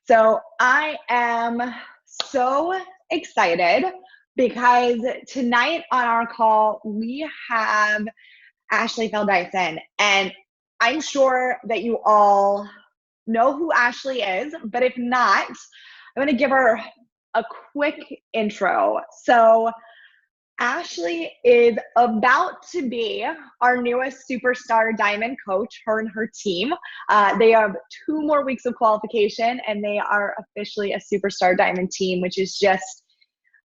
So I am so excited because tonight on our call, we have Ashley Feldeisen. And I'm sure that you all know who Ashley is, but if not, I'm going to give her a quick intro. So Ashley is about to be our newest superstar diamond coach, her and her team. They have 2 more weeks of qualification and they are officially a superstar diamond team, which is just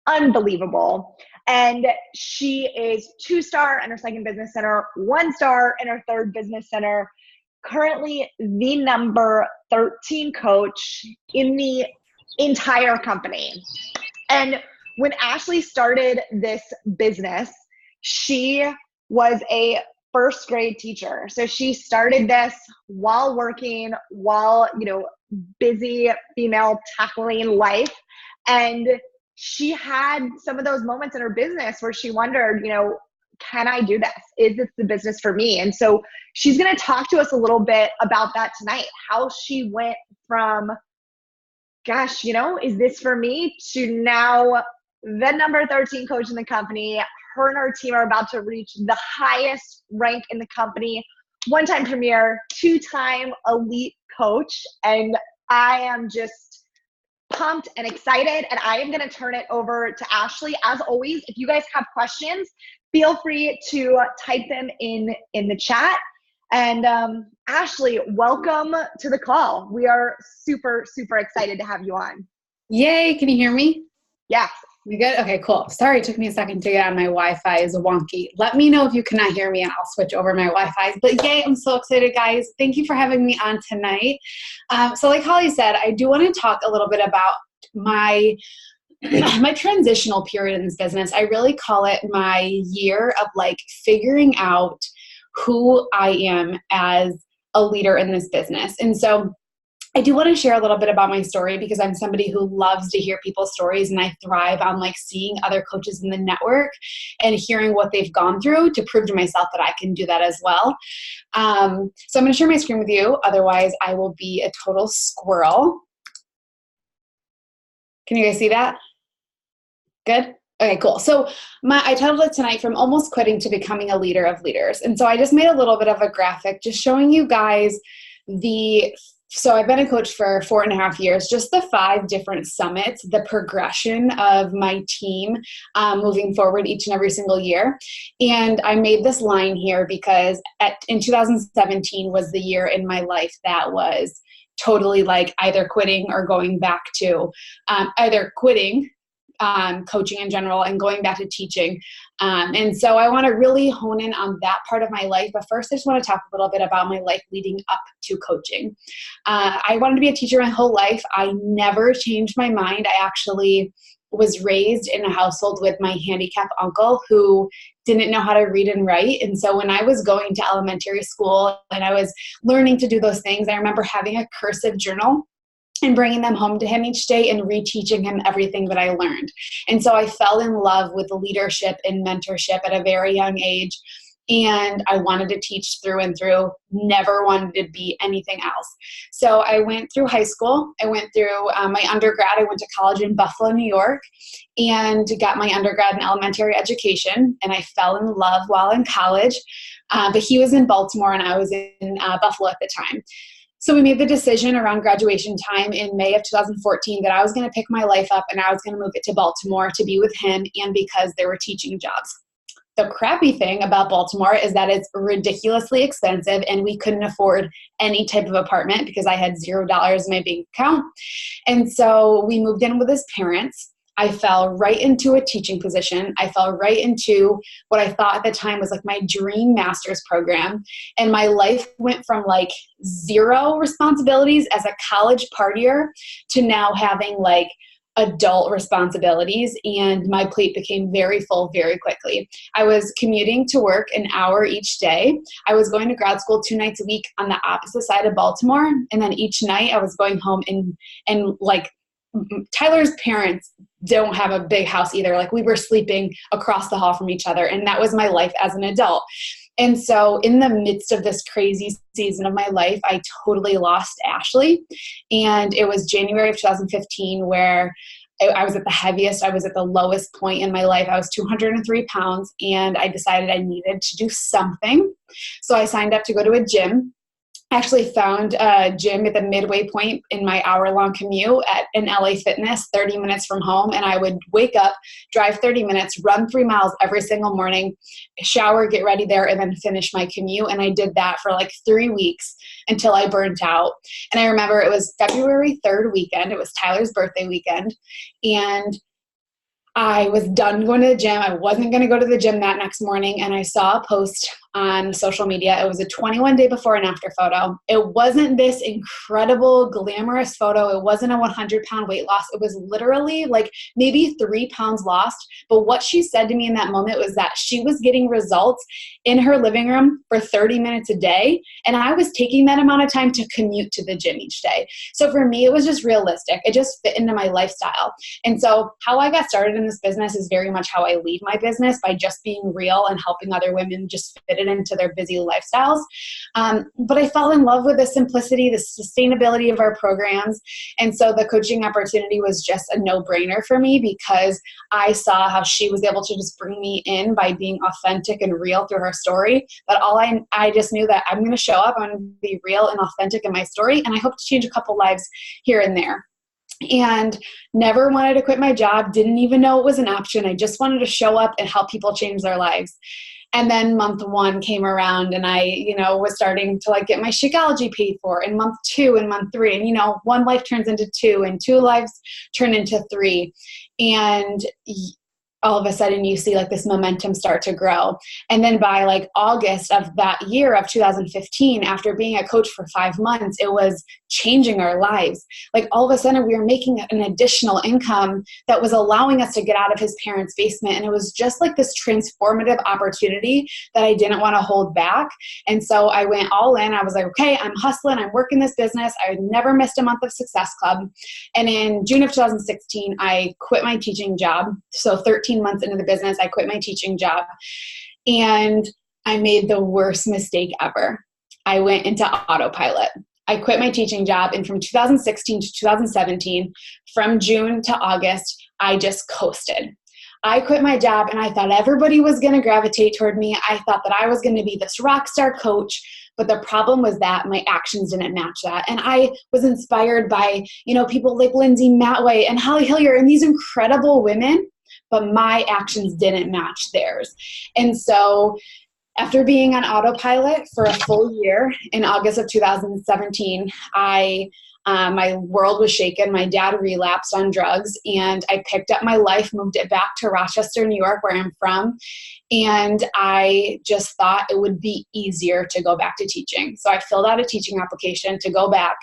unbelievable. And she is 2-star in her second business center, 1-star in her third business center, currently the number 13 coach in the entire company. And when Ashley started this business, she was a first grade teacher. So she started this while working, busy female tackling life. And she had some of those moments in her business where she wondered, can I do this? Is this the business for me? And so she's going to talk to us a little bit about that tonight, how she went from, is this for me, to now the number 13 coach in the company. Her and her team are about to reach the highest rank in the company, 1-time premier, 2-time elite coach. And I am just pumped and excited. And I am going to turn it over to Ashley. As always, if you guys have questions, feel free to type them in the chat. And Ashley, welcome to the call. We are super, super excited to have you on. Yay. Can you hear me? Yes. You good? Okay, cool. Sorry, it took me a second to get on. My Wi-Fi is wonky. Let me know if you cannot hear me and I'll switch over my Wi-Fi. But yay, I'm so excited, guys. Thank you for having me on tonight. So like Holly said, I do want to talk a little bit about my transitional period in this business. I really call it my year of figuring out who I am as a leader in this business. And so I do want to share a little bit about my story because I'm somebody who loves to hear people's stories, and I thrive on seeing other coaches in the network and hearing what they've gone through to prove to myself that I can do that as well. So I'm going to share my screen with you. Otherwise, I will be a total squirrel. Can you guys see that? Good? Okay, cool. So I titled it tonight, From Almost Quitting to Becoming a Leader of Leaders. And so I just made a little bit of a graphic just showing you guys so I've been a coach for 4.5 years, just the 5 different summits, the progression of my team moving forward each and every single year. And I made this line here because in 2017 was the year in my life that was totally either quitting or going back to either quitting coaching in general and going back to teaching. And so I want to really hone in on that part of my life. But first, I just want to talk a little bit about my life leading up to coaching. I wanted to be a teacher my whole life. I never changed my mind. I actually was raised in a household with my handicapped uncle who didn't know how to read and write. And so when I was going to elementary school and I was learning to do those things, I remember having a cursive journal and bringing them home to him each day and reteaching him everything that I learned. And so I fell in love with leadership and mentorship at a very young age. And I wanted to teach through and through, never wanted to be anything else. So I went through high school. I went through my undergrad. I went to college in Buffalo, New York, and got my undergrad in elementary education. And I fell in love while in college. But he was in Baltimore and I was in Buffalo at the time. So we made the decision around graduation time in May of 2014 that I was going to pick my life up and I was going to move it to Baltimore to be with him, and because there were teaching jobs. The crappy thing about Baltimore is that it's ridiculously expensive and we couldn't afford any type of apartment because I had $0 in my bank account. And so we moved in with his parents. I fell right into a teaching position. I fell right into what I thought at the time was my dream master's program. And my life went from 0 responsibilities as a college partier to now having adult responsibilities, and my plate became very full very quickly. I was commuting to work an hour each day. I was going to grad school 2 nights a week on the opposite side of Baltimore. And then each night I was going home and Tyler's parents don't have a big house either. We were sleeping across the hall from each other, and that was my life as an adult. And so in the midst of this crazy season of my life, I totally lost Ashley. And it was January of 2015 where I was at the heaviest. I was at the lowest point in my life. I was 203 pounds, and I decided I needed to do something. So I signed up to go to a gym. I actually found a gym at the midway point in my hour-long commute at an LA Fitness, 30 minutes from home. And I would wake up, drive 30 minutes, run 3 miles every single morning, shower, get ready there, and then finish my commute. And I did that for like 3 weeks until I burnt out. And I remember it was February 3rd weekend. It was Tyler's birthday weekend. And I was done going to the gym. I wasn't going to go to the gym that next morning. And I saw a post on social media. It was a 21-day before and after photo. It wasn't this incredible, glamorous photo. It wasn't a 100-pound weight loss. It was literally like maybe 3 pounds lost. But what she said to me in that moment was that she was getting results in her living room for 30 minutes a day. And I was taking that amount of time to commute to the gym each day. So for me, it was just realistic. It just fit into my lifestyle. And so how I got started in this business is very much how I lead my business, by just being real and helping other women just fit it into their busy lifestyles. But I fell in love with the simplicity, the sustainability of our programs. And so the coaching opportunity was just a no-brainer for me, because I saw how she was able to just bring me in by being authentic and real through her story. But I just knew that I'm going to show up, I'm going to be real and authentic in my story, and I hope to change a couple lives here and there. And never wanted to quit my job, didn't even know it was an option. I just wanted to show up and help people change their lives. And then month 1 came around, and I, was starting to get my Shakeology paid for, and month 2 and month 3, and, one life turns into 2, and 2 lives turn into 3. And all of a sudden you see this momentum start to grow. And then by August of that year of 2015, after being a coach for 5 months, it was changing our lives. All of a sudden we were making an additional income that was allowing us to get out of his parents' basement. And it was just this transformative opportunity that I didn't want to hold back. And so I went all in. I was like, okay, I'm hustling. I'm working this business. I never missed a month of Success Club. And in June of 2016, I quit my teaching job. So 13 months into the business, I quit my teaching job, and I made the worst mistake ever. I went into autopilot. I quit my teaching job, and from 2016 to 2017, from June to August, I just coasted. I quit my job, and I thought everybody was going to gravitate toward me. I thought that I was going to be this rock star coach. But the problem was that my actions didn't match that. And I was inspired by, people like Lindsay Matway and Holly Hillier and these incredible women, but my actions didn't match theirs. And so after being on autopilot for a full year in August of 2017, my world was shaken. My dad relapsed on drugs, and I picked up my life, moved it back to Rochester, New York, where I'm from. And I just thought it would be easier to go back to teaching. So I filled out a teaching application to go back.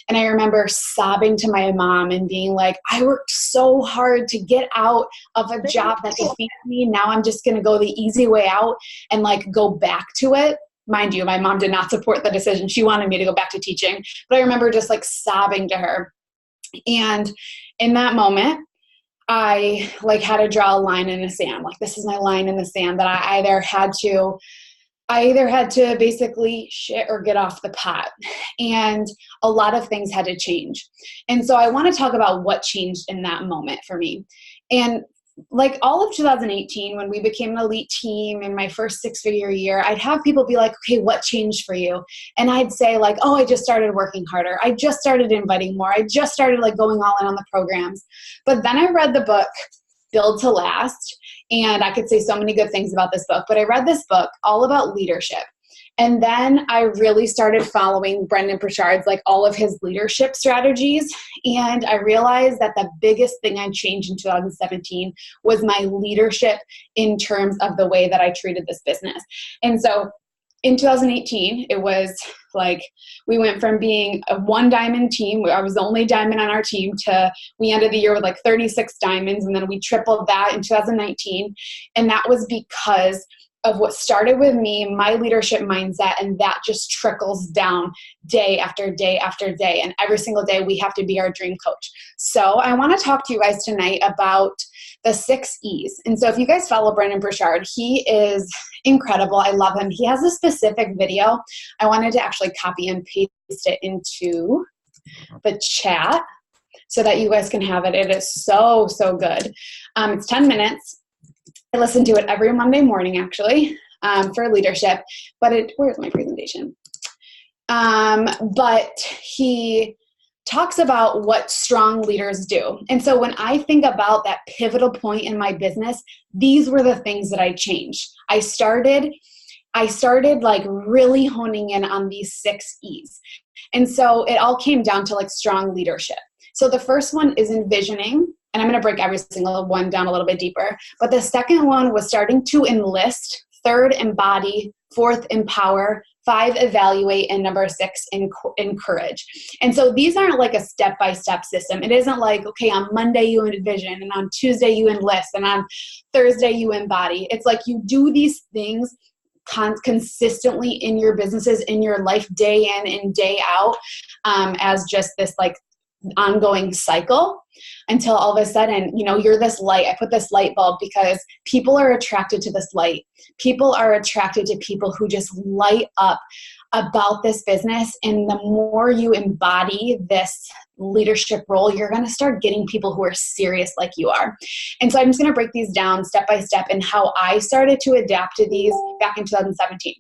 And I remember sobbing to my mom and being like, I worked so hard to get out of a job that defeated me. Now I'm just going to go the easy way out and go back to it. Mind you, my mom did not support the decision. She wanted me to go back to teaching. But I remember just sobbing to her. And in that moment, I had to draw a line in the sand. This is my line in the sand that I either had to basically shit or get off the pot. And a lot of things had to change. And so I want to talk about what changed in that moment for me. And all of 2018, when we became an elite team in my first 6-figure year, I'd have people be like, okay, what changed for you? And I'd say oh, I just started working harder. I just started inviting more. I just started going all in on the programs. But then I read the book, Build to Last. And I could say so many good things about this book, but I read this book all about leadership. And then I really started following Brendan Burchard's, all of his leadership strategies. And I realized that the biggest thing I changed in 2017 was my leadership in terms of the way that I treated this business. And so in 2018, it was we went from being a 1 diamond team, I was the only diamond on our team, to we ended the year with 36 diamonds. And then we tripled that in 2019. And that was because of what started with me, my leadership mindset, and that just trickles down day after day after day. And every single day we have to be our dream coach. So I want to talk to you guys tonight about the 6 E's. And so if you guys follow Brandon Burchard, he is incredible. I love him. He has a specific video. I wanted to actually copy and paste it into the chat so that you guys can have it. It is so, so good. It's 10 minutes. I listen to it every Monday morning, actually, for leadership. But where's my presentation? But he talks about what strong leaders do. And so when I think about that pivotal point in my business, these were the things that I changed. I started like really honing in on these 6 E's. And so it all came down to like strong leadership. So the first one is envisioning, and I'm going to break every single one down a little bit deeper. But the second one was starting to enlist, third, embody, fourth, empower, 5, evaluate, and number 6, encourage. And so these aren't like a step-by-step system. It isn't like, okay, on Monday you envision, and on Tuesday you enlist, and on Thursday you embody. It's like you do these things consistently in your businesses, in your life, day in and day out, as just this like ongoing cycle, until all of a sudden, you're this light. I put this light bulb because people are attracted to this light. People are attracted to people who just light up about this business. And the more you embody this leadership role, you're going to start getting people who are serious like you are. And so I'm just going to break these down step by step and how I started to adapt to these back in 2017.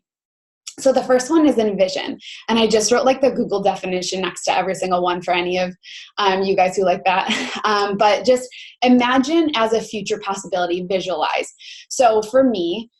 So the first one is envision. And I just wrote like the Google definition next to every single one for any of you guys who like that. But just imagine as a future possibility, visualize. So for me,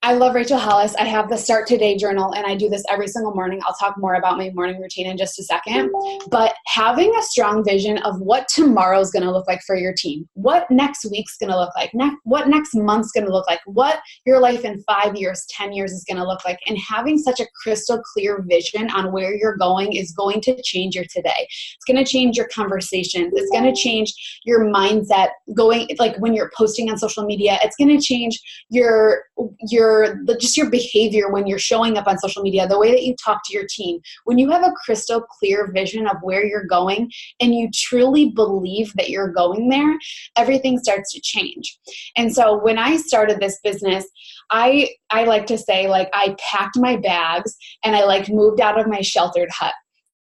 I love Rachel Hollis. I have the Start Today journal, and I do this every single morning. I'll talk more about my morning routine in just a second. But having a strong vision of what tomorrow's going to look like for your team, what next week's going to look like, what next month's going to look like, what your life in 5 years, 10 years is going to look like, and having such a crystal clear vision on where you're going is going to change your today. It's going to change your conversations. It's going to change your mindset going, like when you're posting on social media. It's going to change your behavior when you're showing up on social media, the way that you talk to your team. When you have a crystal clear vision of where you're going and you truly believe that you're going there, everything starts to change. And so when I started this business, I like to say, like, I packed my bags and I like moved out of my sheltered hut.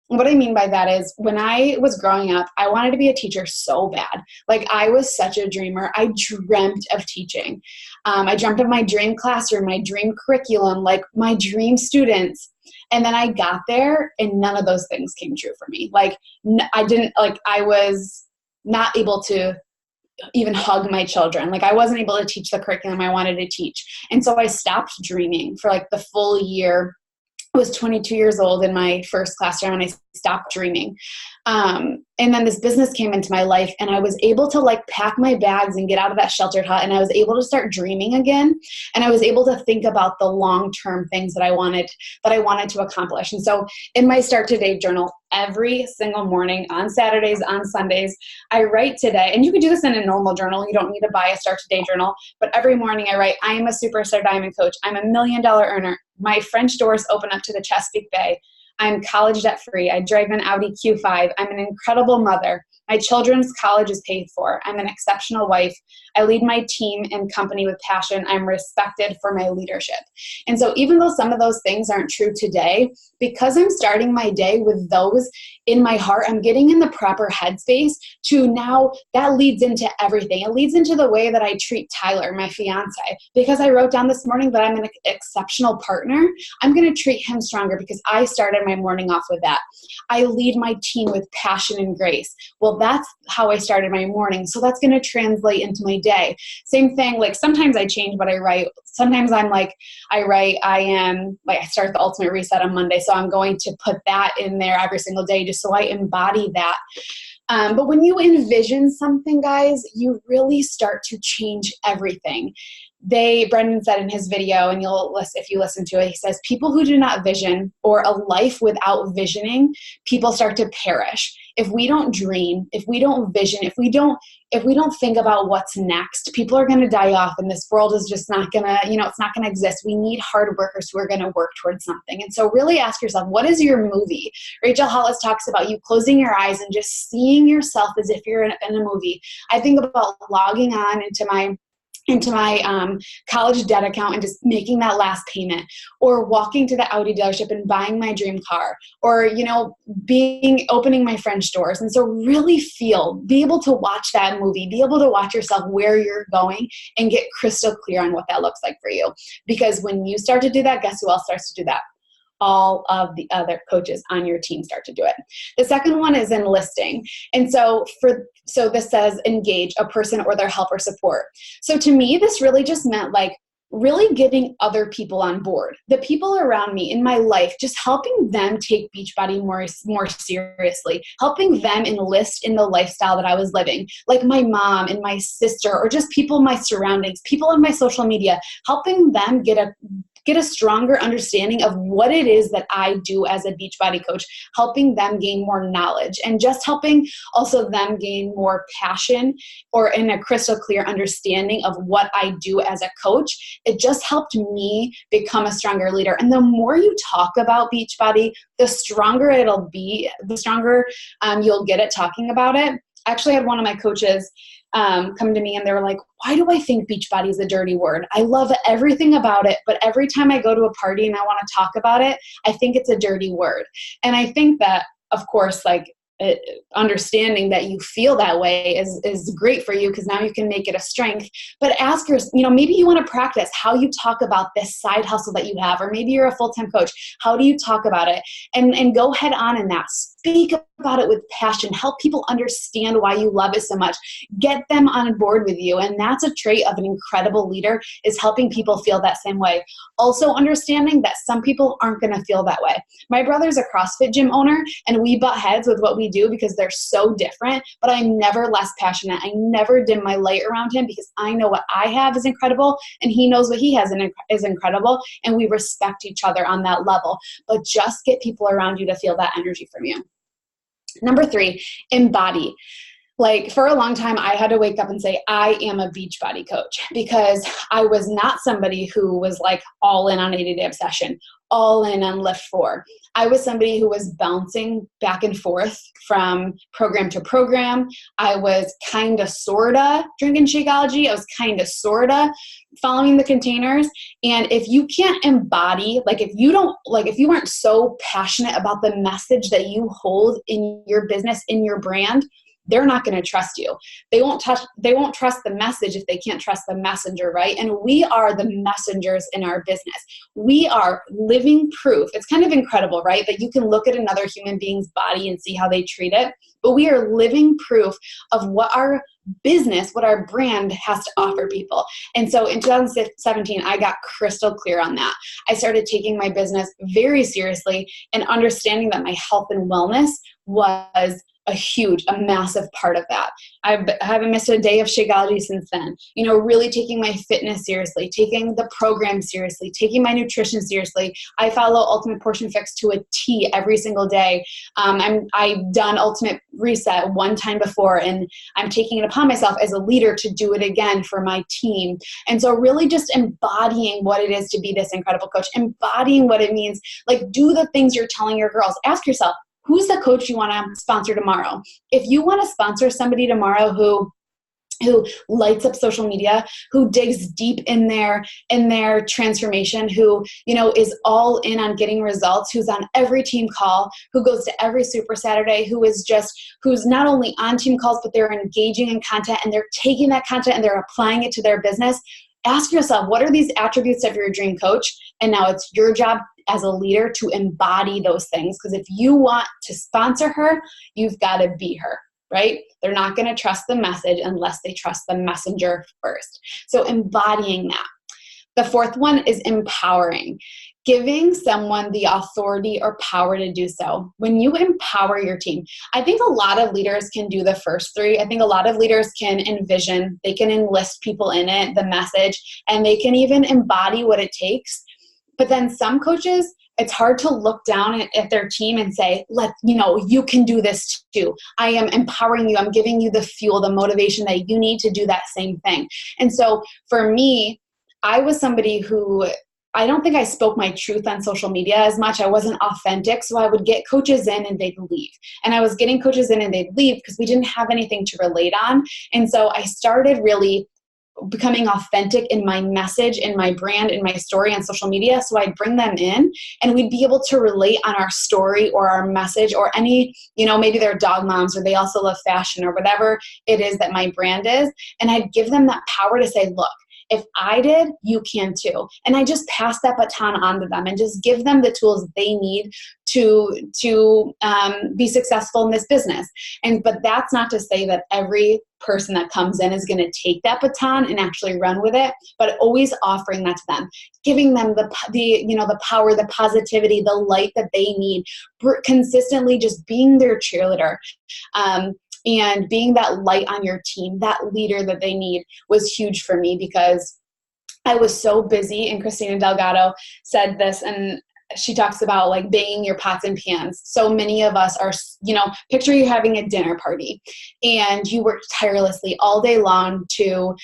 What I mean by that is when I was growing up, I wanted to be a teacher so bad. Like, I was such a dreamer. I dreamt of teaching. I dreamt of my dream classroom, my dream curriculum, like my dream students. And then I got there and none of those things came true for me. Like, I was not able to even hug my children. Like, I wasn't able to teach the curriculum I wanted to teach. And so I stopped dreaming for like the full year. I was 22 years old in my first classroom and I stopped dreaming. And then this business came into my life and I was able to like pack my bags and get out of that sheltered hut, and I was able to start dreaming again. And I was able to think about the long-term things that I wanted to accomplish. And so in my Start Today journal, every single morning, on Saturdays, on Sundays, I write today, and you can do this in a normal journal. You don't need to buy a Start Today journal, but every morning I write, I am a superstar diamond coach. I'm $1 million earner. My French doors open up to the Chesapeake Bay. I'm college debt free. I drive an Audi Q5. I'm an incredible mother. My children's college is paid for. I'm an exceptional wife. I lead my team and company with passion. I'm respected for my leadership. And so even though some of those things aren't true today, because I'm starting my day with those in my heart, I'm getting in the proper headspace to now that leads into everything. It leads into the way that I treat Tyler, my fiance, because I wrote down this morning that I'm an exceptional partner. I'm going to treat him stronger because I started my morning off with that. I lead my team with passion and grace. Well, that's how I started my morning. So that's going to translate into my day. Same thing, like sometimes I change what I write. Sometimes I'm like, I start the ultimate reset on Monday. So I'm going to put that in there every single day just so I embody that. But when you envision something, guys, you really start to change everything. Brendan said in his video, and if you listen to it, he says, people who do not vision, or a life without visioning, people start to perish. If we don't dream, if we don't vision, if we don't think about what's next, people are going to die off, and this world is just not going to, it's not going to exist. We need hard workers who are going to work towards something. And so really ask yourself, what is your movie? Rachel Hollis talks about you closing your eyes and just seeing yourself as if you're in a movie. I think about logging on into my college debt account and just making that last payment, or walking to the Audi dealership and buying my dream car, or, opening my French doors. And so really be able to watch that movie, be able to watch yourself where you're going and get crystal clear on what that looks like for you. Because when you start to do that, guess who else starts to do that? All of the other coaches on your team start to do it. The second one is enlisting. And so this says engage a person or their help or support. So to me, this really just meant really getting other people on board, the people around me in my life, just helping them take Beachbody more seriously, helping them enlist in the lifestyle that I was living, like my mom and my sister, or just people in my surroundings, people on my social media, helping them get a stronger understanding of what it is that I do as a Beachbody coach, helping them gain more knowledge, and just helping also them gain more passion or in a crystal clear understanding of what I do as a coach. It just helped me become a stronger leader. And the more you talk about Beachbody, the stronger it'll be, the stronger you'll get at talking about it. I actually had one of my coaches come to me and they were like, why do I think Beachbody is a dirty word? I love everything about it, but every time I go to a party and I want to talk about it, I think it's a dirty word. And I think that, of course, understanding that you feel that way is great for you, because now you can make it a strength. But ask yourself, maybe you want to practice how you talk about this side hustle that you have, or maybe you're a full-time coach. How do you talk about it? And go head on in that. Speak about it with passion. Help people understand why you love it so much. Get them on board with you. And that's a trait of an incredible leader, is helping people feel that same way. Also understanding that some people aren't going to feel that way. My brother's a CrossFit gym owner, and we butt heads with what we do because they're so different, but I'm never less passionate. I never dim my light around him, because I know what I have is incredible and he knows what he has is incredible, and we respect each other on that level. But just get people around you to feel that energy from you. Number 3, embody. For a long time, I had to wake up and say, I am a Beachbody coach, because I was not somebody who was all in on 80-day obsession, all in on Lift 4. I was somebody who was bouncing back and forth from program to program. I was kind of, sort of drinking Shakeology. I was kind of, sort of following the containers. And if you can't embody, if you aren't so passionate about the message that you hold in your business, in your brand, they're not going to trust you. They won't trust the message if they can't trust the messenger, right? And we are the messengers in our business. We are living proof. It's kind of incredible, right? That you can look at another human being's body and see how they treat it. But we are living proof of what our business, what our brand has to offer people. And so in 2017, I got crystal clear on that. I started taking my business very seriously and understanding that my health and wellness was a massive part of that. I haven't missed a day of Shakeology since then. Really taking my fitness seriously, taking the program seriously, taking my nutrition seriously. I follow Ultimate Portion Fix to a T every single day. I've done Ultimate Reset one time before, and I'm taking it upon myself as a leader to do it again for my team. And so really just embodying what it is to be this incredible coach, embodying what it means. Do the things you're telling your girls. Ask yourself, who's the coach you want to sponsor tomorrow? If you want to sponsor somebody tomorrow who lights up social media, who digs deep in their transformation, who is all in on getting results, who's on every team call, who goes to every Super Saturday, who's not only on team calls, but they're engaging in content, and they're taking that content and they're applying it to their business. Ask yourself, what are these attributes of your dream coach? And now it's your job as a leader to embody those things. Because if you want to sponsor her, you've got to be her, right? They're not going to trust the message unless they trust the messenger first. So embodying that. The fourth one is empowering. giving someone the authority or power to do so. When you empower your team, I think a lot of leaders can do the first three. I think a lot of leaders can envision, they can enlist people in it, the message, and they can even embody what it takes. But then some coaches, it's hard to look down at their team and say, you can do this too. I am empowering you. I'm giving you the fuel, the motivation that you need to do that same thing. And so for me, I was somebody who, I don't think I spoke my truth on social media as much. I wasn't authentic. So I would get coaches in and they'd leave. And I was getting coaches in and they'd leave because we didn't have anything to relate on. And so I started really becoming authentic in my message, in my brand, in my story on social media. So I'd bring them in and we'd be able to relate on our story or our message or any, maybe they're dog moms or they also love fashion or whatever it is that my brand is. And I'd give them that power to say, look, if I did, you can too. And I just pass that baton on to them and just give them the tools they need to be successful in this business. But that's not to say that every person that comes in is going to take that baton and actually run with it, but always offering that to them, giving them the power, the positivity, the light that they need, consistently just being their cheerleader. And being that light on your team, that leader that they need was huge for me because I was so busy. And Christina Delgado said this, and she talks about like banging your pots and pans. So many of us are, picture you having a dinner party and you worked tirelessly all day long to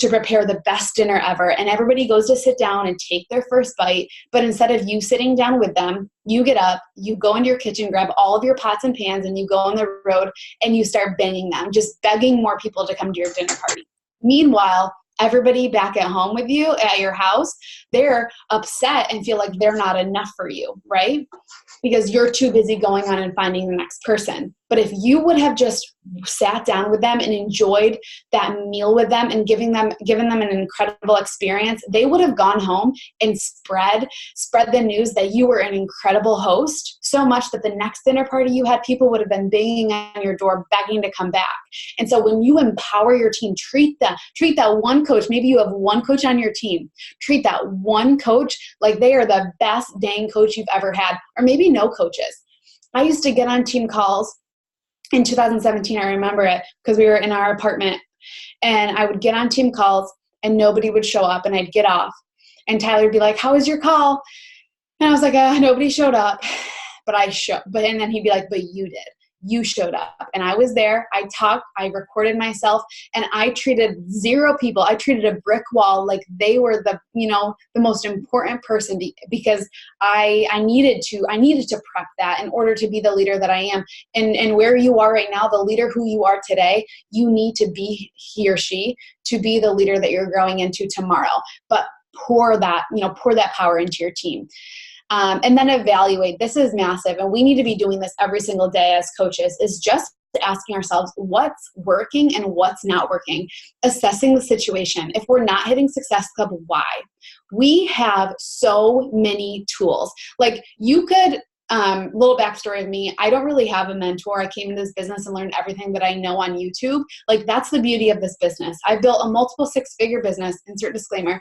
prepare the best dinner ever. And everybody goes to sit down and take their first bite. But instead of you sitting down with them, you get up, you go into your kitchen, grab all of your pots and pans, and you go on the road and you start banging them, just begging more people to come to your dinner party. Meanwhile, everybody back at home with you at your house, they're upset and feel like they're not enough for you, right? Because you're too busy going on and finding the next person. But if you would have just sat down with them and enjoyed that meal with them and given them an incredible experience, they would have gone home and spread the news that you were an incredible host, so much that the next dinner party you had, people would have been banging on your door begging to come back. And so when you empower your team, treat that one coach, maybe you have one coach on your team, treat that one coach like they are the best dang coach you've ever had, or maybe no coaches. I used to get on team calls in 2017, I remember it because we were in our apartment, and I would get on team calls and nobody would show up, and I'd get off and Tyler would be like, "How was your call?" And I was like, nobody showed up, and then he'd be like, "But you did. You showed up." And I was there. I talked, I recorded myself, and I treated 0 people. I treated a brick wall like they were the most important person because I needed to prep that in order to be the leader that I am. And where you are right now, the leader who you are today, you need to be he or she to be the leader that you're growing into tomorrow. But pour that power into your team. And then evaluate. This is massive. And we need to be doing this every single day as coaches, is just asking ourselves what's working and what's not working, assessing the situation. If we're not hitting Success Club, why? We have so many tools. Like you could, little backstory of me, I don't really have a mentor. I came into this business and learned everything that I know on YouTube. Like that's the beauty of this business. I've built a multiple 6-figure business, insert disclaimer,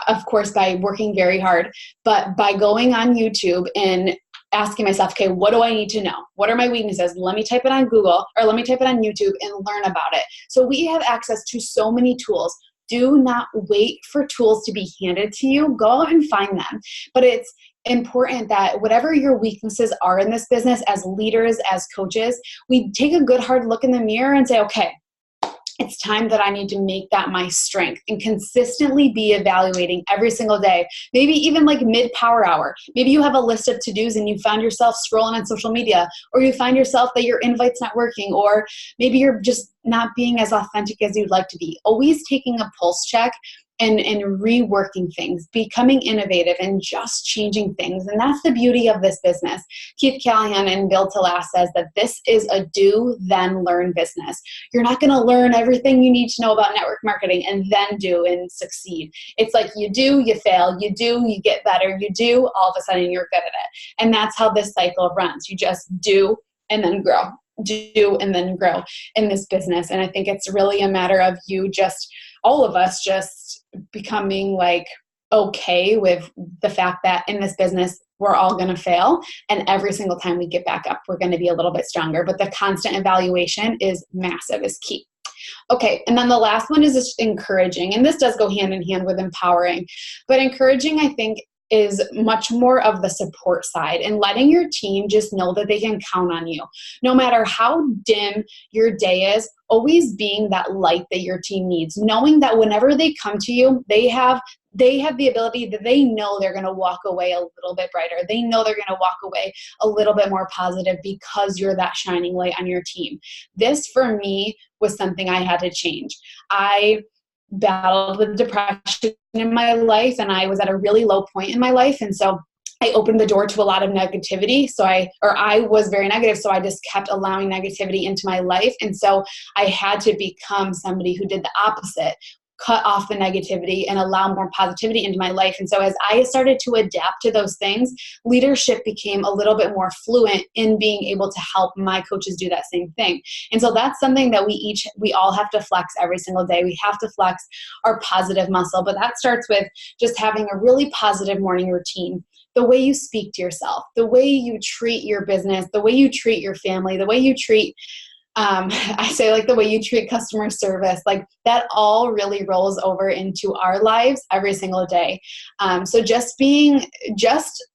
of course, by working very hard, but by going on YouTube and asking myself, okay, what do I need to know? What are my weaknesses? Let me type it on Google or let me type it on YouTube and learn about it. So we have access to so many tools. Do not wait for tools to be handed to you. Go out and find them. But it's important that whatever your weaknesses are in this business, as leaders, as coaches, we take a good hard look in the mirror and say, okay, it's time that I need to make that my strength and consistently be evaluating every single day. Maybe even like mid-power hour. Maybe you have a list of to-dos and you found yourself scrolling on social media, or you find yourself that your invite's not working, or maybe you're just not being as authentic as you'd like to be. Always taking a pulse check and reworking things, becoming innovative and just changing things. And that's the beauty of this business. Keith Callahan and Bill Talas says that this is a do, then learn business. You're not going to learn everything you need to know about network marketing and then do and succeed. It's like you do, you fail, you do, you get better, you do, all of a sudden you're good at it. And that's how this cycle runs. You just do and then grow. Do and then grow in this business. And I think it's really a matter of you just, all of us just becoming like okay with the fact that in this business, we're all going to fail. And every single time we get back up, we're going to be a little bit stronger. But the constant evaluation is massive, is key. Okay, and then the last one is just encouraging. And this does go hand in hand with empowering. But encouraging, I think, is much more of the support side and letting your team just know that they can count on you. No matter how dim your day is, always being that light that your team needs. Knowing that whenever they come to you, they have the ability that they know they're going to walk away a little bit brighter. They know they're going to walk away a little bit more positive because you're that shining light on your team. This, for me, was something I had to change. I battled with depression in my life, and I was at a really low point in my life. And so I opened the door to a lot of negativity. I was very negative. So I just kept allowing negativity into my life. And so I had to become somebody who did the opposite, cut off the negativity and allow more positivity into my life. And so as I started to adapt to those things, leadership became a little bit more fluent in being able to help my coaches do that same thing. And so that's something that we all have to flex every single day. We have to flex our positive muscle, but that starts with just having a really positive morning routine. The way you speak to yourself, the way you treat your business, the way you treat your family, the way you treat I say like the way you treat customer service, like that all really rolls over into our lives every single day. So just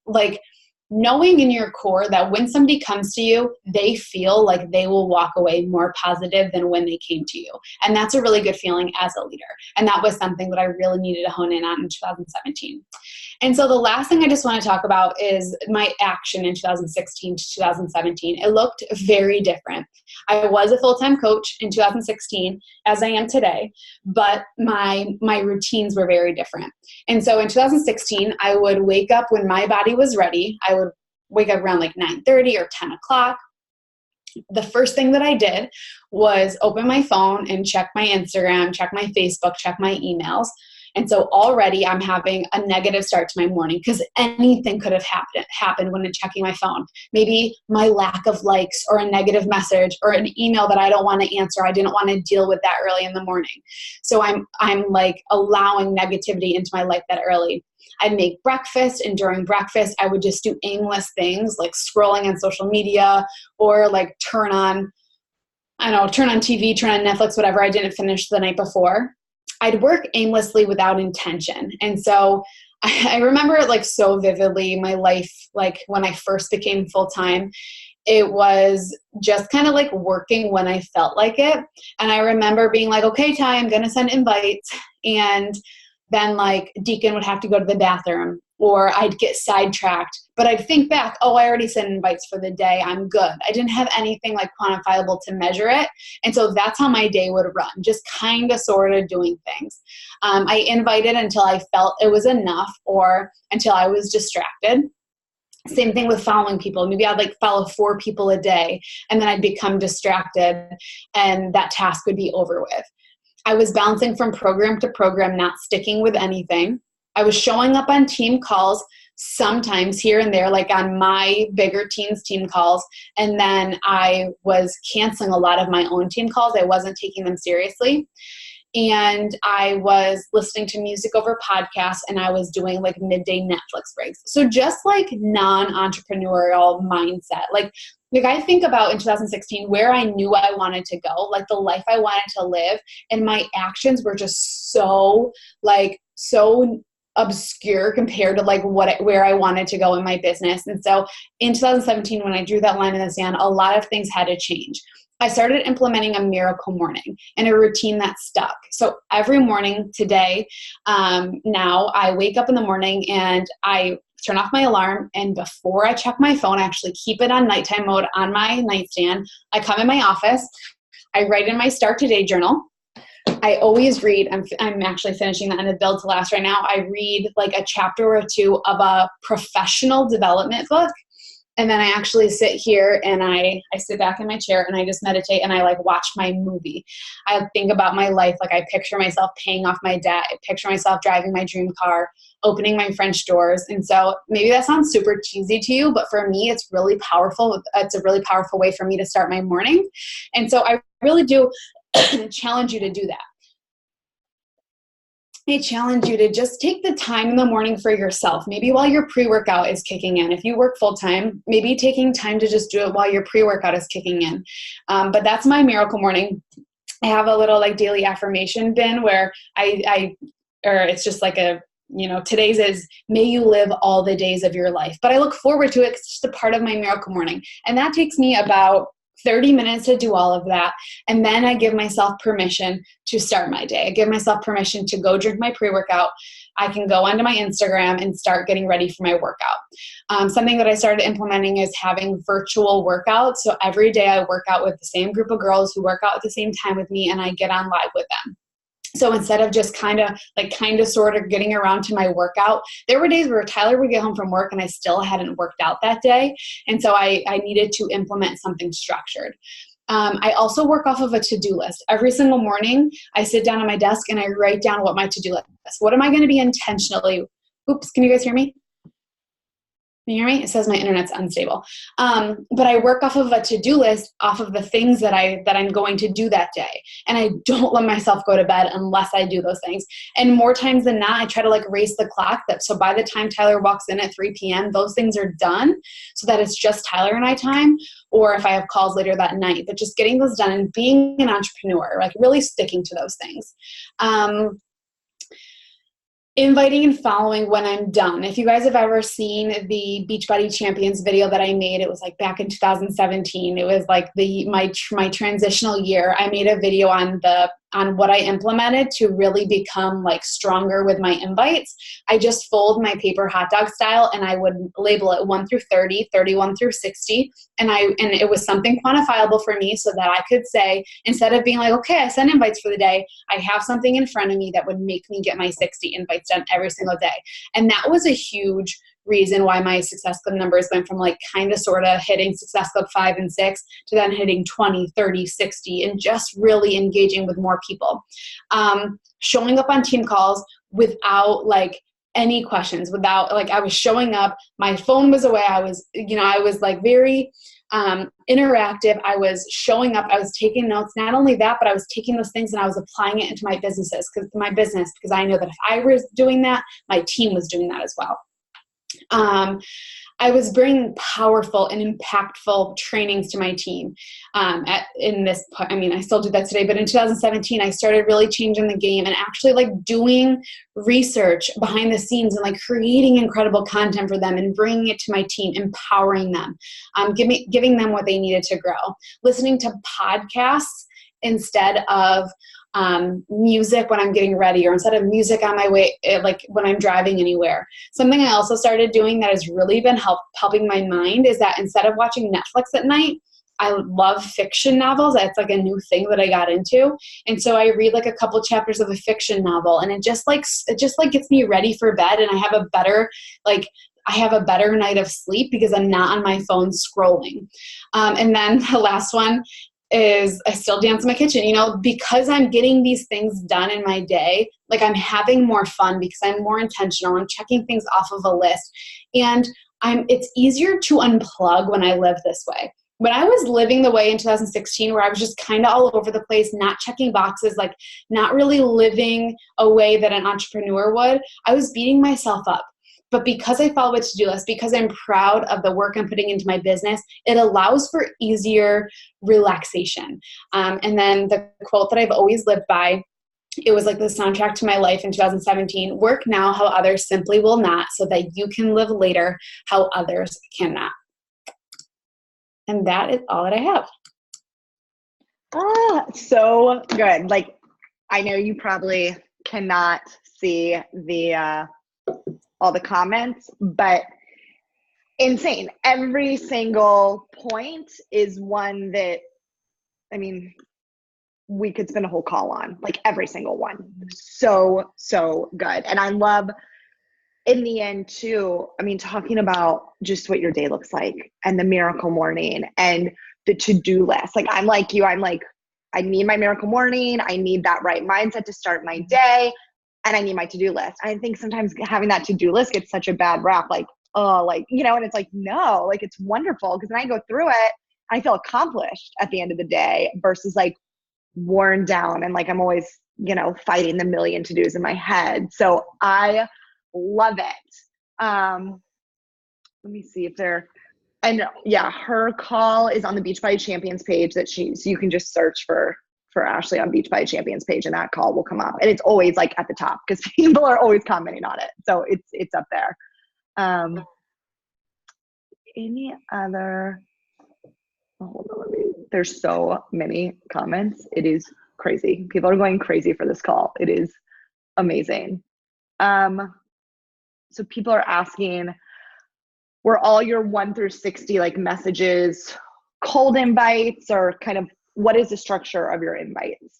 like knowing in your core that when somebody comes to you, they feel like they will walk away more positive than when they came to you. And that's a really good feeling as a leader. And that was something that I really needed to hone in on in 2017. And so the last thing I just want to talk about is my action in 2016 to 2017. It looked very different. I was a full-time coach in 2016, as I am today, but my routines were very different. And so in 2016, I would wake up when my body was ready. I would wake up around like 9:30 or 10 o'clock. The first thing that I did was open my phone and check my Instagram, check my Facebook, check my emails. And so already I'm having a negative start to my morning because anything could have happened when I'm checking my phone. Maybe my lack of likes or a negative message or an email that I don't want to answer. I didn't want to deal with that early in the morning. So I'm like allowing negativity into my life that early. I'd make breakfast, and during breakfast, I would just do aimless things like scrolling on social media or like turn on TV, turn on Netflix, whatever I didn't finish the night before. I'd work aimlessly without intention. And so I remember it like so vividly, my life, like when I first became full-time, it was just kind of like working when I felt like it. And I remember being like, okay, Ty, I'm going to send invites. And then like Deacon would have to go to the bathroom, or I'd get sidetracked, but I'd think back, oh, I already sent invites for the day. I'm good. I didn't have anything like quantifiable to measure it. And so that's how my day would run, just kind of sort of doing things. I invited until I felt it was enough or until I was distracted. Same thing with following people. Maybe I'd like follow 4 people a day, and then I'd become distracted and that task would be over with. I was bouncing from program to program, not sticking with anything. I was showing up on team calls sometimes here and there, like on my bigger team's team calls. And then I was canceling a lot of my own team calls. I wasn't taking them seriously. And I was listening to music over podcasts, and I was doing like midday Netflix breaks. So just like non-entrepreneurial mindset. Like I think about in 2016 where I knew I wanted to go, like the life I wanted to live, and my actions were just so obscure compared to like where I wanted to go in my business. And so in 2017, when I drew that line in the sand, a lot of things had to change. I started implementing a miracle morning and a routine that stuck. So every morning today, now I wake up in the morning and I turn off my alarm, and before I check my phone, I actually keep it on nighttime mode on my nightstand. I come in my office, I write in my Start Today journal. I always read, I'm actually finishing that in the Build to Last right now. I read like a chapter or 2 of a professional development book. And then I actually sit here and I sit back in my chair and I just meditate and I like watch my movie. I think about my life. Like I picture myself paying off my debt. I picture myself driving my dream car, opening my French doors. And so maybe that sounds super cheesy to you, but for me, it's really powerful. It's a really powerful way for me to start my morning. And so I really do challenge you to do that. I challenge you to just take the time in the morning for yourself. Maybe while your pre-workout is kicking in. If you work full-time, maybe taking time to just do it while your pre-workout is kicking in. But that's my miracle morning. I have a little like daily affirmation bin where or it's just like today's is, may you live all the days of your life. But I look forward to it. It's just a part of my miracle morning. And that takes me about 30 minutes to do all of that. And then I give myself permission to start my day. I give myself permission to go drink my pre-workout. I can go onto my Instagram and start getting ready for my workout. Something that I started implementing is having virtual workouts. So every day I work out with the same group of girls who work out at the same time with me, and I get on live with them. So instead of just kind of sort of getting around to my workout, there were days where Tyler would get home from work and I still hadn't worked out that day. And so I needed to implement something structured. I also work off of a to-do list. Every single morning, I sit down at my desk and I write down what my to-do list is. What am I going to be intentionally? Oops, can you guys hear me? Can you hear me? It says my internet's unstable. But I work off of a to-do list, off of the things that I'm going to do that day. And I don't let myself go to bed unless I do those things. And more times than not, I try to like race the clock so by the time Tyler walks in at 3 p.m., those things are done so that it's just Tyler and I time, or if I have calls later that night. But just getting those done and being an entrepreneur, like really sticking to those things. Inviting and following when I'm done. If you guys have ever seen the Beachbody Champions video that I made, it was like back in 2017. It was like my transitional year. I made a video on what I implemented to really become like stronger with my invites. I just fold my paper hot dog style and I would label it 1 through 30, 31 through 60. And it was something quantifiable for me so that I could say, instead of being like, okay, I sent invites for the day, I have something in front of me that would make me get my 60 invites done every single day. And that was a huge reason why my Success Club numbers went from like kind of sort of hitting Success Club 5 and 6 to then hitting 20, 30, 60, and just really engaging with more people. Showing up on team calls without like any questions, without like I was showing up, my phone was away. I was like very interactive. I was showing up. I was taking notes. Not only that, but I was taking those things and I was applying it into my business because I know that if I was doing that, my team was doing that as well. I was bringing powerful and impactful trainings to my team. I still do that today, but in 2017, I started really changing the game and actually like doing research behind the scenes and like creating incredible content for them and bringing it to my team, empowering them, giving them what they needed to grow, listening to podcasts instead of music when I'm getting ready, or instead of music on my way, like when I'm driving anywhere. Something I also started doing that has really been helping my mind is that instead of watching Netflix at night, I love fiction novels. That's like a new thing that I got into. And so I read like a couple chapters of a fiction novel and it just gets me ready for bed. And I have a better night of sleep because I'm not on my phone scrolling. And then the last one is I still dance in my kitchen, because I'm getting these things done in my day. Like I'm having more fun because I'm more intentional. I'm checking things off of a list, and it's easier to unplug when I live this way. When I was living the way in 2016, where I was just kind of all over the place, not checking boxes, like not really living a way that an entrepreneur would, I was beating myself up. But because I follow a to-do list, because I'm proud of the work I'm putting into my business, it allows for easier relaxation. And then the quote that I've always lived by, it was like the soundtrack to my life in 2017, work now how others simply will not, so that you can live later how others cannot. And that is all that I have. So good. Like, I know you probably cannot see all the comments, but insane. Every single point is one that, we could spend a whole call on, like every single one. So good. And I love in the end too, talking about just what your day looks like and the miracle morning and the to-do list. Like I'm like you, I need my miracle morning. I need that right mindset to start my day. And I need my to-do list. I think sometimes having that to-do list gets such a bad rap, and it's like, no, like it's wonderful because then I go through it and I feel accomplished at the end of the day versus like worn down and like I'm always fighting the million to-dos in my head. So I love it. Let me see if and yeah, her call is on the Beachbody Champions page so you can just search for Ashley on Beachbody Champions page, and that call will come up. And it's always like at the top because people are always commenting on it. So it's up there. Any other, hold on, there's so many comments. It is crazy. People are going crazy for this call. It is amazing. So people are asking, were all your 1 through 60 like messages cold invites, or kind of what is the structure of your invites?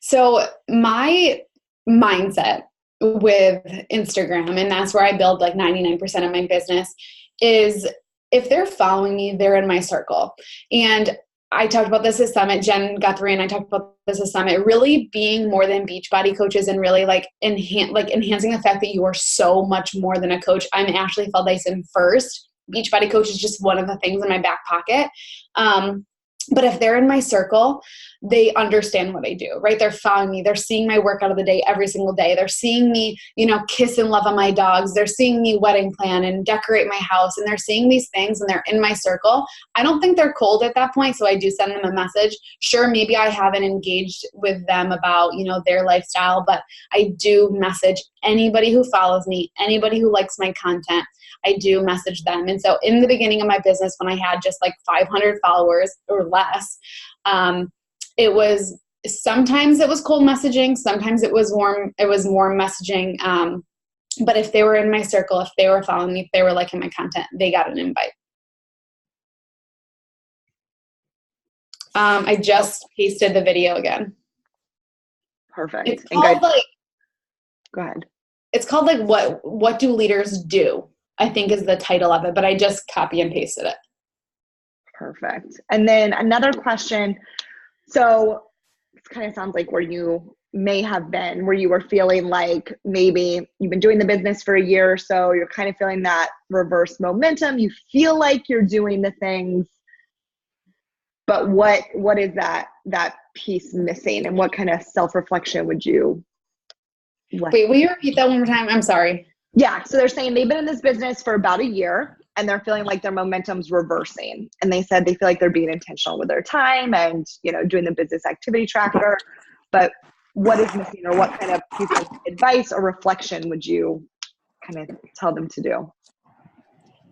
So my mindset with Instagram, and that's where I build like 99% of my business, is if they're following me, they're in my circle. And I talked about this at Summit. Jen Guthrie and I talked about this at Summit, really being more than Beachbody coaches and really like enhancing the fact that you are so much more than a coach. I'm Ashley Feldeisen first. Beachbody coach is just one of the things in my back pocket. But if they're in my circle, they understand what I do, right? They're following me. They're seeing my workout of the day every single day. They're seeing me, kiss and love on my dogs. They're seeing me wedding plan and decorate my house. And they're seeing these things and they're in my circle. I don't think they're cold at that point. So I do send them a message. Sure, maybe I haven't engaged with them about, their lifestyle, but I do message anybody who follows me, anybody who likes my content. I do message them. And so in the beginning of my business, when I had just like 500 followers or less, sometimes it was cold messaging. Sometimes it was warm messaging. But if they were in my circle, if they were following me, if they were liking my content, they got an invite. I just pasted the video again. Perfect. It's called go ahead. It's called like what do leaders do? I think is the title of it, but I just copy and pasted it. Perfect. And then another question. So this kind of sounds like where you may have been, where you were feeling like maybe you've been doing the business for a year or so, you're kind of feeling that reverse momentum. You feel like you're doing the things, but what is that piece missing, and what kind of self-reflection would you? Wait, will you repeat that one more time? I'm sorry. Yeah. So they're saying they've been in this business for about a year and they're feeling like their momentum's reversing. And they said they feel like they're being intentional with their time and, doing the business activity tracker. But what is missing, or what kind of piece of advice or reflection would you kind of tell them to do?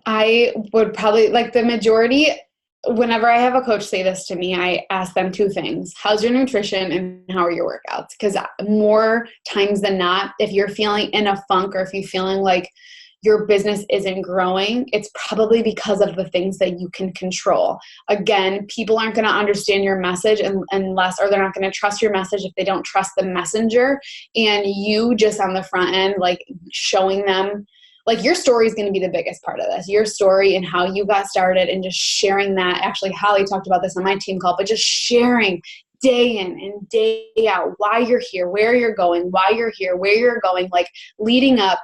I would probably, like the majority, whenever I have a coach say this to me, I ask them two things. How's your nutrition and how are your workouts? Because more times than not, if you're feeling in a funk or if you're feeling like your business isn't growing, it's probably because of the things that you can control. Again, people aren't going to understand your message unless, or they're not going to trust your message if they don't trust the messenger. And you just on the front end, like showing them, like your story is going to be the biggest part of this. Your story and how you got started and just sharing that. Actually, Holly talked about this on my team call, but just sharing day in and day out why you're here, where you're going, why you're here, where you're going, like leading up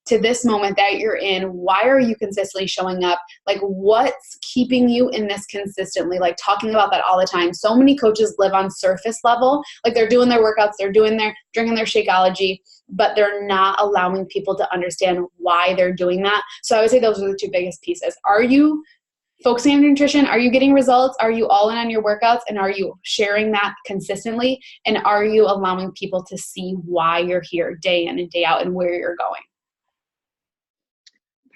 to this moment that you're in. Why are you consistently showing up? Like what's keeping you in this consistently? Like talking about that all the time. So many coaches live on surface level. Like they're doing their workouts, they're drinking their Shakeology, but they're not allowing people to understand why they're doing that. So I would say those are the two biggest pieces. Are you focusing on nutrition? Are you getting results? Are you all in on your workouts? And are you sharing that consistently? And are you allowing people to see why you're here day in and day out and where you're going?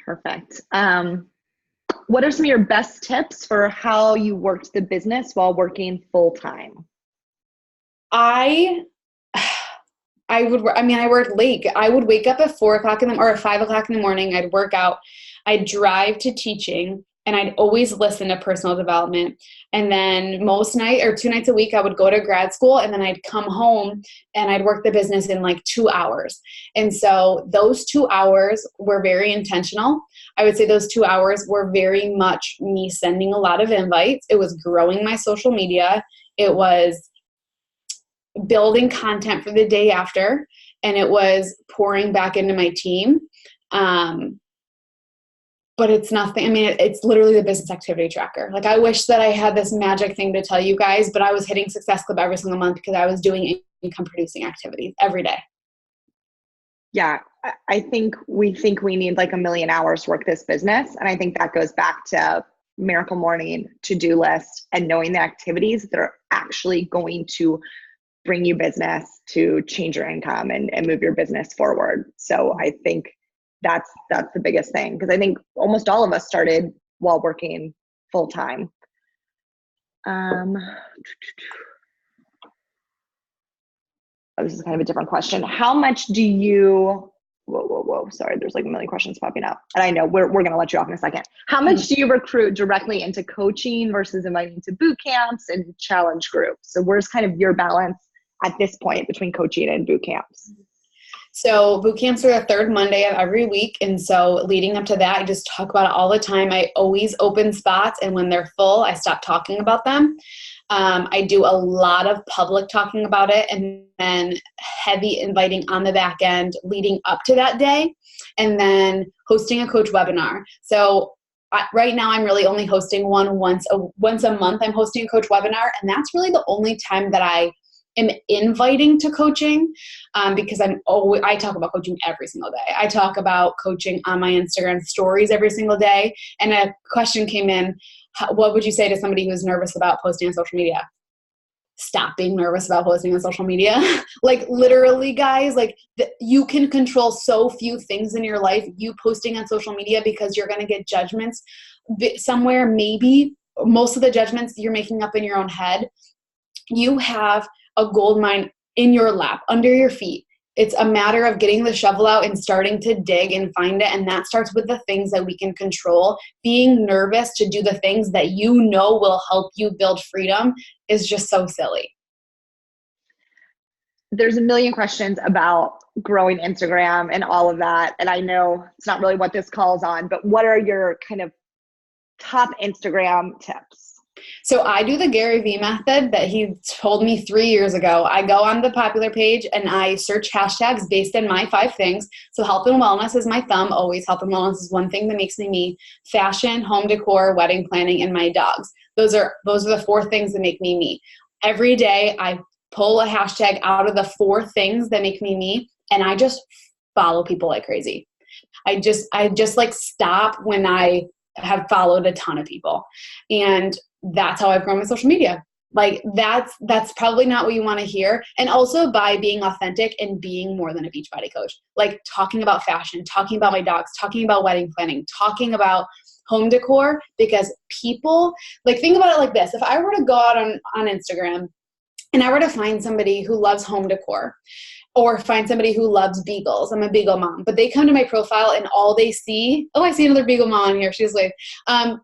Perfect. What are some of your best tips for how you worked the business while working full time? I worked late. I would wake up at 4 o'clock or at 5 o'clock in the morning. I'd work out. I'd drive to teaching, and I'd always listen to personal development. And then 2 nights a week, I would go to grad school, and then I'd come home and I'd work the business in like 2 hours. And so those 2 hours were very intentional. I would say those 2 hours were very much me sending a lot of invites. It was growing my social media. It was building content for the day after, and it was pouring back into my team. But it's nothing. It's literally the business activity tracker. Like I wish that I had this magic thing to tell you guys, but I was hitting Success Club every single month because I was doing income producing activities every day. Yeah, I think we need like 1,000,000 hours to work this business. And I think that goes back to Miracle Morning, to-do list, and knowing the activities that are actually going to bring you business, to change your income and move your business forward. So I think that's the biggest thing, because I think almost all of us started while working full time. This is kind of a different question. How much do you, whoa, sorry, there's like 1,000,000 questions popping up. And I know we're going to let you off in a second. How much do you recruit directly into coaching versus inviting to boot camps and challenge groups? So where's kind of your balance at this point between coaching and boot camps? So boot camps are the third Monday of every week. And so leading up to that, I just talk about it all the time. I always open spots, and when they're full, I stop talking about them. I do a lot of public talking about it, and then heavy inviting on the back end leading up to that day, and then hosting a coach webinar. So right now I'm really only hosting one once a month. I'm hosting a coach webinar, and that's really the only time that I am inviting to coaching, because I talk about coaching every single day. I talk about coaching on my Instagram stories every single day. And a question came in, what would you say to somebody who's nervous about posting on social media? Stop being nervous about posting on social media. Like literally, guys, like you can control so few things in your life. You posting on social media, because you're going to get judgments somewhere. Maybe most of the judgments you're making up in your own head. You have a gold mine in your lap, under your feet. It's a matter of getting the shovel out and starting to dig and find it. And that starts with the things that we can control. Being nervous to do the things that you know will help you build freedom is just so silly. There's 1,000,000 questions about growing Instagram and all of that. And I know it's not really what this call's on, but what are your kind of top Instagram tips? So I do the Gary Vee method that he told me 3 years ago. I go on the popular page and I search hashtags based on my 5 things. So health and wellness is my thumb. Always health and wellness is one thing that makes me me. Fashion, home decor, wedding planning, and my dogs. Those are the 4 things that make me me. Every day I pull a hashtag out of the 4 things that make me me, and I just follow people like crazy. I just like stop when I have followed a ton of people. And that's how I've grown my social media. Like that's probably not what you want to hear. And also by being authentic and being more than a Beachbody coach, like talking about fashion, talking about my dogs, talking about wedding planning, talking about home decor, because people like, think about it like this. If I were to go out on Instagram and I were to find somebody who loves home decor, or find somebody who loves beagles. I'm a beagle mom, but they come to my profile and all they see, I see another beagle mom here. She's like,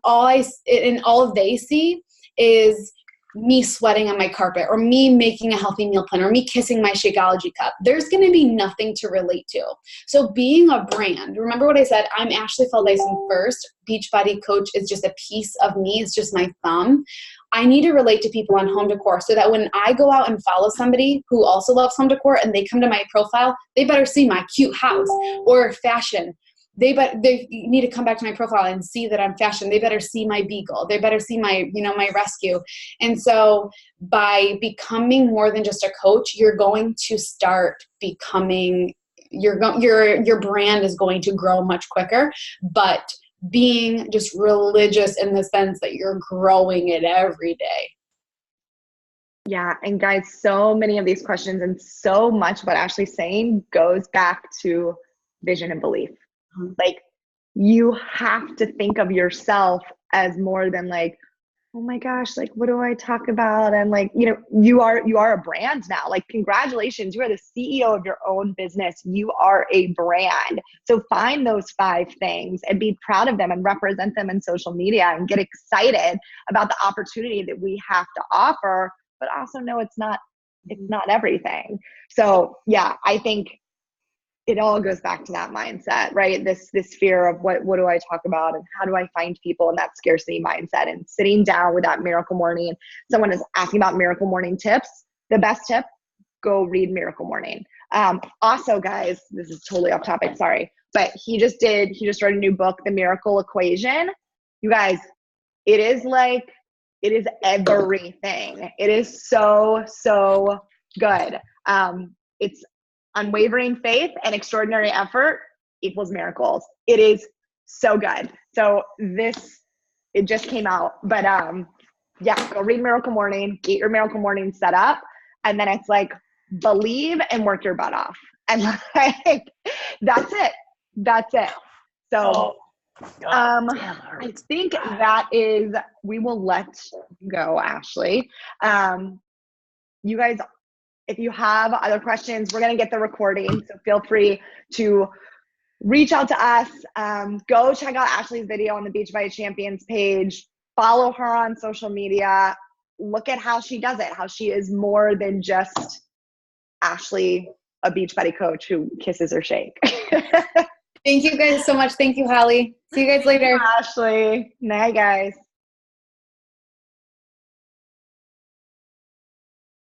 all they see is me sweating on my carpet, or me making a healthy meal plan, or me kissing my Shakeology cup. There's going to be nothing to relate to. So being a brand, remember what I said, I'm Ashley Feldeisen first. Beachbody coach is just a piece of me. It's just my thumb. I need to relate to people on home decor, so that when I go out and follow somebody who also loves home decor and they come to my profile, they better see my cute house. Or fashion. They need to come back to my profile and see that I'm fashion. They better see my beagle. They better see my rescue. And so by becoming more than just a coach, you're going to start becoming, your brand is going to grow much quicker, but being just religious in the sense that you're growing it every day. Yeah. And guys, so many of these questions and so much what Ashley's saying goes back to vision and belief. Like you have to think of yourself as more than like, oh my gosh, like what do I talk about? And like, you are a brand now. Like congratulations, you are the CEO of your own business. You are a brand. So find those 5 things and be proud of them and represent them in social media and get excited about the opportunity that we have to offer, but also know it's not everything. So yeah, I think it all goes back to that mindset, right? This fear of what do I talk about and how do I find people, and that scarcity mindset, and sitting down with that Miracle Morning. Someone is asking about Miracle Morning tips. The best tip, go read Miracle Morning. Also guys, this is totally off topic, sorry, but he just wrote a new book, The Miracle Equation. You guys, it is everything. It is so good. It's unwavering faith and extraordinary effort equals miracles. It is so good. So it just came out, but yeah, go read Miracle Morning, get your Miracle Morning set up, and then it's like believe and work your butt off, and like that's it. That's it. So I think that is, we will let you go, Ashley. You guys, if you have other questions, we're going to get the recording. So feel free to reach out to us. Go check out Ashley's video on the Beachbody Champions page. Follow her on social media. Look at how she does it, how she is more than just Ashley, a Beachbody coach who kisses her shake. Thank you guys so much. Thank you, Hallie. See you guys later. Ashley. Night, guys.